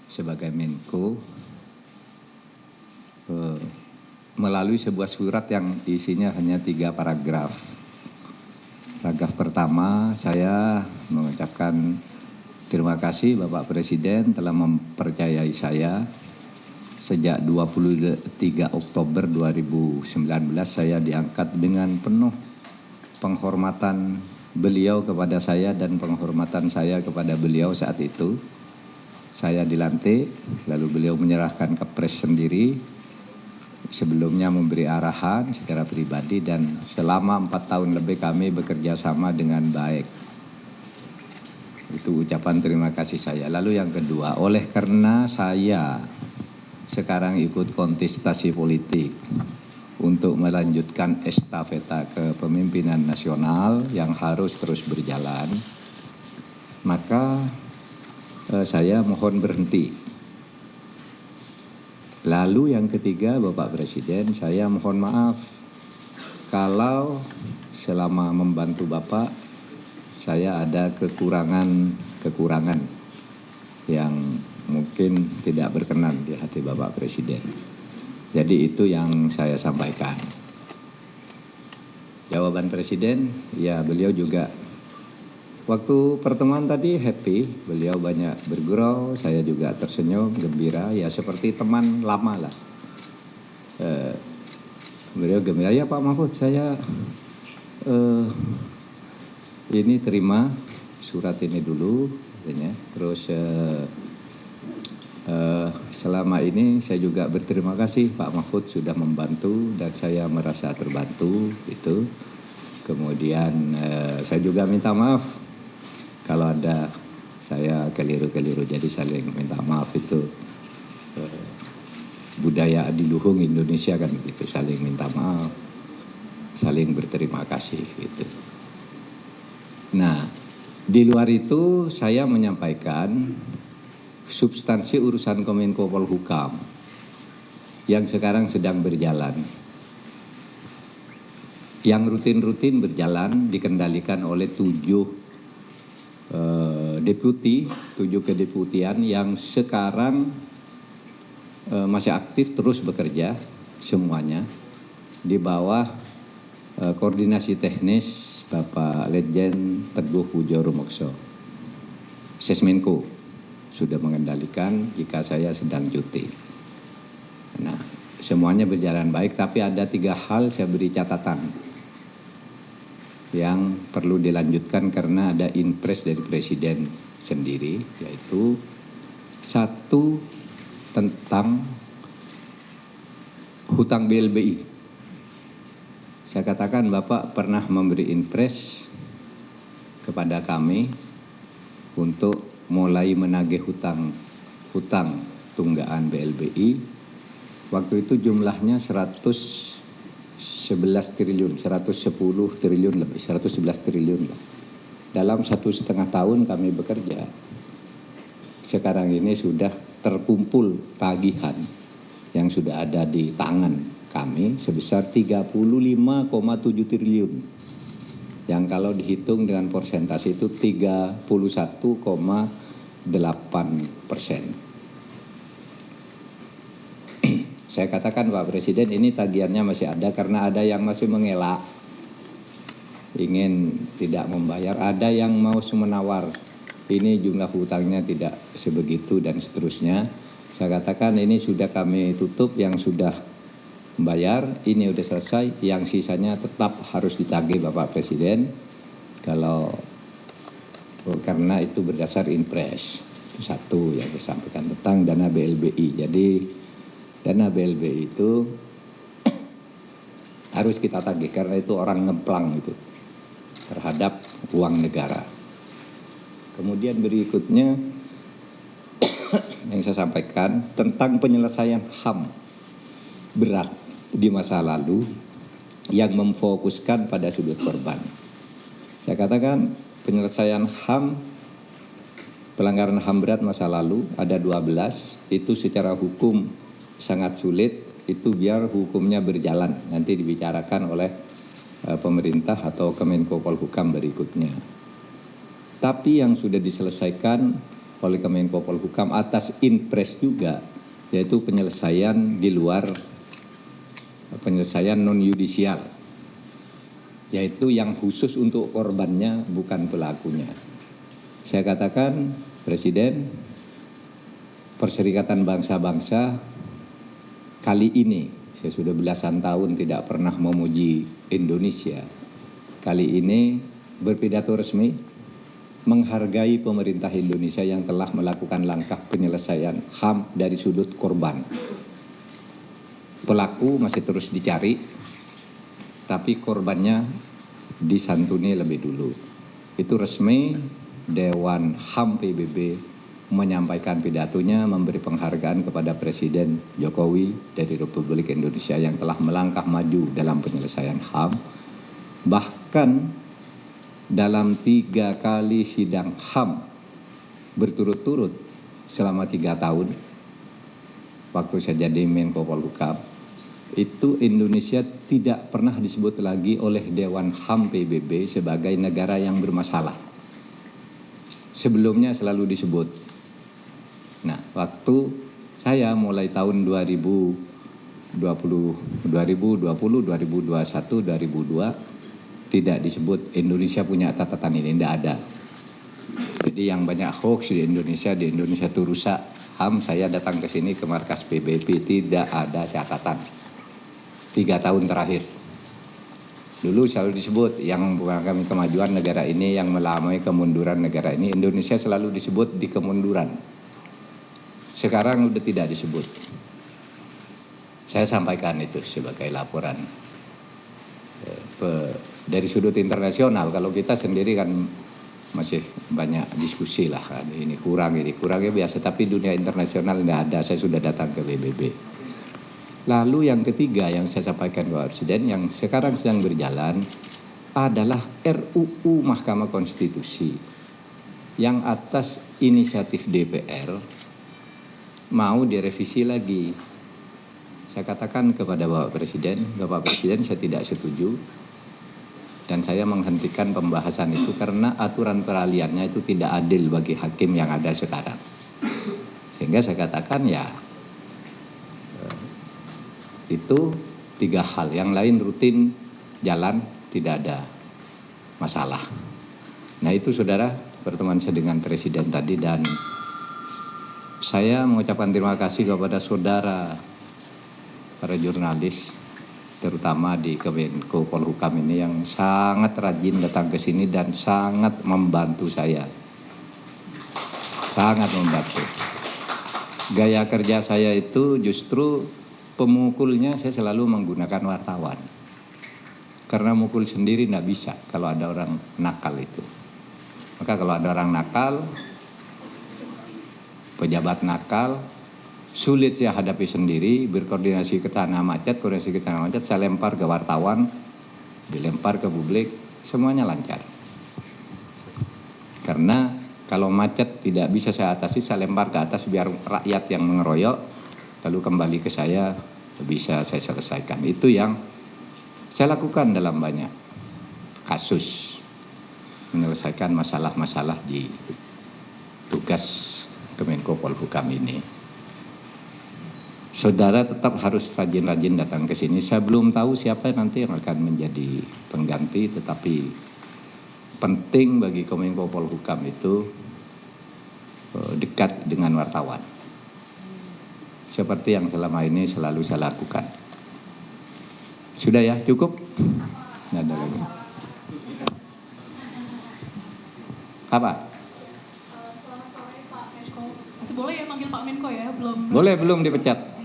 sebagai Menko melalui sebuah surat yang isinya hanya 3 paragraf. Paragraf pertama, saya mengucapkan terima kasih Bapak Presiden telah mempercayai saya. Sejak 23 Oktober 2019 saya diangkat dengan penuh penghormatan beliau kepada saya dan penghormatan saya kepada beliau saat itu. Saya dilantik, lalu beliau menyerahkan kepres sendiri. Sebelumnya memberi arahan secara pribadi dan selama 4 tahun lebih kami bekerja sama dengan baik. Itu ucapan terima kasih saya. Lalu yang kedua, oleh karena saya sekarang ikut kontestasi politik untuk melanjutkan estafeta kepemimpinan nasional yang harus terus berjalan, maka saya mohon berhenti. Lalu yang ketiga, Bapak Presiden, saya mohon maaf kalau selama membantu Bapak saya ada kekurangan yang mungkin tidak berkenan di hati Bapak Presiden. Jadi itu yang saya sampaikan. Jawaban Presiden, ya beliau juga waktu pertemuan tadi happy, beliau banyak bergurau, saya juga tersenyum, gembira, ya seperti teman lama lah. Beliau gembira, ya Pak Mahfud, saya ini terima surat ini dulu, katanya. Terus selama ini saya juga berterima kasih Pak Mahfud sudah membantu dan saya merasa terbantu itu. Kemudian saya juga minta maaf kalau ada saya keliru-keliru, jadi saling minta maaf itu budaya adiluhung Indonesia kan begitu, saling minta maaf, saling berterima kasih gitu. Nah, di luar itu saya menyampaikan substansi urusan Kemenko Polhukam yang sekarang sedang berjalan. Yang rutin-rutin berjalan dikendalikan oleh 7 kedeputian yang sekarang masih aktif terus bekerja semuanya di bawah koordinasi teknis Bapak Letjen Teguh Pujo Rumekso. Sesmenko sudah mengendalikan jika saya sedang cuti. Nah, semuanya berjalan baik, tapi ada 3 hal saya beri catatan yang perlu dilanjutkan karena ada impres dari Presiden sendiri, yaitu 1 tentang hutang BLBI. Saya katakan Bapak pernah memberi impres kepada kami untuk mulai menagih hutang tunggaan BLBI. Waktu itu jumlahnya 111 triliun, 110 triliun lebih, 111 triliun lah. Dalam 1,5 tahun kami bekerja, sekarang ini sudah terkumpul tagihan yang sudah ada di tangan kami sebesar 35,7 triliun. Yang kalau dihitung dengan persentase itu 31,8%. Saya katakan Pak Presiden ini tagihannya masih ada karena ada yang masih mengelak, ingin tidak membayar, ada yang mau menawar, ini jumlah hutangnya tidak sebegitu dan seterusnya. Saya katakan ini sudah kami tutup, yang sudah membayar ini sudah selesai, yang sisanya tetap harus ditagih Bapak Presiden karena itu berdasar impres. Itu 1 yang disampaikan tentang dana BLBI. Jadi dana BLBI itu harus kita tagih karena itu orang ngeplang itu terhadap uang negara. Kemudian berikutnya yang saya sampaikan tentang penyelesaian HAM berat di masa lalu yang memfokuskan pada sudut korban. Saya katakan penyelesaian HAM, pelanggaran HAM berat masa lalu ada 12, itu secara hukum sangat sulit, itu biar hukumnya berjalan, nanti dibicarakan oleh pemerintah atau Kemenko Polhukam berikutnya. Tapi yang sudah diselesaikan oleh Kemenko Polhukam atas Inpres juga, yaitu penyelesaian di luar penyelesaian non yudisial, yaitu yang khusus untuk korbannya bukan pelakunya. Saya katakan, Presiden, Perserikatan Bangsa-Bangsa kali ini, saya sudah belasan tahun tidak pernah memuji Indonesia, kali ini berpidato resmi menghargai pemerintah Indonesia yang telah melakukan langkah penyelesaian HAM dari sudut korban. Pelaku masih terus dicari, tapi korbannya disantuni lebih dulu. Itu resmi Dewan HAM PBB menyampaikan pidatonya, memberi penghargaan kepada Presiden Jokowi dari Republik Indonesia yang telah melangkah maju dalam penyelesaian HAM. Bahkan dalam 3 kali sidang HAM berturut-turut selama 3 tahun, waktu saya jadi Menko Polhukam, itu Indonesia tidak pernah disebut lagi oleh Dewan HAM PBB sebagai negara yang bermasalah. Sebelumnya selalu disebut. Nah, waktu saya mulai tahun 2020, 2021, 2002, tidak disebut Indonesia punya catatan ini, tidak ada. Jadi yang banyak hoax di Indonesia itu rusak. HAM, saya datang ke sini ke markas PBB, tidak ada catatan. 3 tahun terakhir. Dulu selalu disebut yang mengalami kemajuan negara ini, yang melamai kemunduran negara ini, Indonesia selalu disebut di kemunduran. Sekarang sudah tidak disebut. Saya sampaikan itu sebagai laporan dari sudut internasional. Kalau kita sendiri kan masih banyak diskusi lah, ini kurangnya biasa, tapi dunia internasional tidak ada. Saya sudah datang ke PBB. Lalu yang ketiga yang saya sampaikan Bapak Presiden yang sekarang sedang berjalan adalah RUU Mahkamah Konstitusi yang atas inisiatif DPR mau direvisi lagi. Saya katakan kepada Bapak Presiden saya tidak setuju dan saya menghentikan pembahasan itu karena aturan peralihannya itu tidak adil bagi hakim yang ada sekarang. Sehingga saya katakan ya itu 3 hal, yang lain rutin jalan, tidak ada masalah. Nah itu saudara, pertemuan saya dengan Presiden tadi, dan saya mengucapkan terima kasih kepada saudara para jurnalis, terutama di Kemenko Polhukam ini yang sangat rajin datang ke sini dan sangat membantu saya. Sangat membantu. Gaya kerja saya itu justru pemukulnya saya selalu menggunakan wartawan. Karena mukul sendiri tidak bisa kalau ada orang nakal itu. Maka kalau ada orang nakal, pejabat nakal, sulit saya hadapi sendiri, berkoordinasi ke tanah macet, saya lempar ke wartawan, dilempar ke publik, semuanya lancar. Karena kalau macet tidak bisa saya atasi, saya lempar ke atas biar rakyat yang mengeroyok, lalu kembali ke saya, bisa saya selesaikan. Itu yang saya lakukan dalam banyak kasus, menyelesaikan masalah-masalah di tugas Kemenko Polhukam ini. Saudara tetap harus rajin-rajin datang ke sini. Saya belum tahu siapa nanti yang akan menjadi pengganti, tetapi penting bagi Kemenko Polhukam itu dekat dengan wartawan. Seperti yang selama ini selalu saya lakukan. Sudah ya, cukup? Nggak ada lagi. Apa? Selamat sore Pak Menko. Masih boleh ya manggil Pak Menko ya? Boleh, belum dipecat.